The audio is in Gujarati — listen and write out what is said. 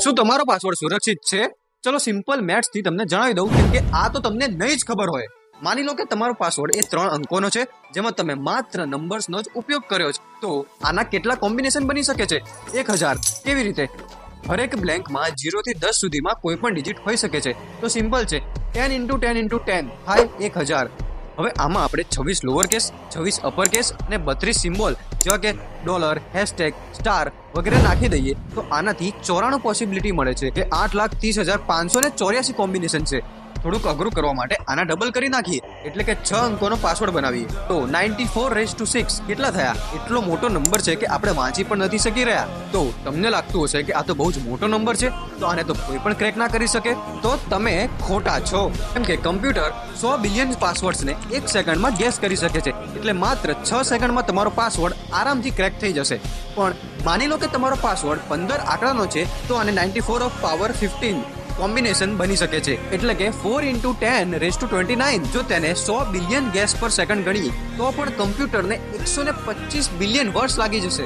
શું તમારો પાસવર્ડ સુરક્ષિત છે? ચલો સિમ્પલ મેથ્સ થી તમને જણાવી દઉં, કેમ કે આ તો તમને નહીં જ ખબર હોય. માની લો કે તમારો પાસવર્ડ એ 3 અંકોનો છે, જેમાં તમે માત્ર નંબર્સનો જ ઉપયોગ કર્યો છે. તો આના કેટલા કોમ્બિનેશન બની શકે છે? 1000. કેવી રીતે? હરેક બ્લેન્કમાં 0 થી 10 સુધીમાં કોઈ પણ ડિજિટ હોઈ શકે છે. તો સિમ્પલ છે, 10 × 10 × 10 થાય 1000. હવે આમાં આપણે 26 લોઅર કેસ, 26 અપર કેસ અને 32 સિમ્બોલ જેવા કે ડોલર, હેશટેગ, સ્ટાર વગેરે નાખી દઈએ તો આનાથી 94 પોસિબિલિટી મળે છે કે 8,30,584 કોમ્બિનેશન છે. થોડુંક અઘરું કરવા માટે આના ડબલ કરી નાખીએ, એટલે કે 6 અંકોનો પાસવર્ડ બનાવીએ તો 94 કેટલા થયા? એટલો મોટો નંબર છે કે આપણે વાંચી પણ નથી શકી રહ્યા. તો તમને લાગતું હશે કે આ તો બહુ જ મોટો નંબર છે, તો આને તો કોઈ પણ ક્રેક ના કરી શકે. તો તમે ખોટા છો, કેમ કે કમ્પ્યુટર 100 બિલિયન પાસવર્ડ્સને 1 સેકન્ડમાં ગેસ કરી શકે છે. એટલે માત્ર 6 સેકન્ડમાં તમારો પાસવર્ડ આરામથી ક્રેક થઈ જશે. પણ માની લો કે તમારો પાસવર્ડ 15 આંકડાનો છે, તો આને 94 કોમ્બિનેશન બની શકે છે. એટલે કે 4 × 10⁻²9. જો તેને 100 બિલિયન ગેસ પર સેકન્ડ ગણીએ તો પણ કમ્પ્યુટરને 125 બિલિયન વર્ષ લાગી જશે.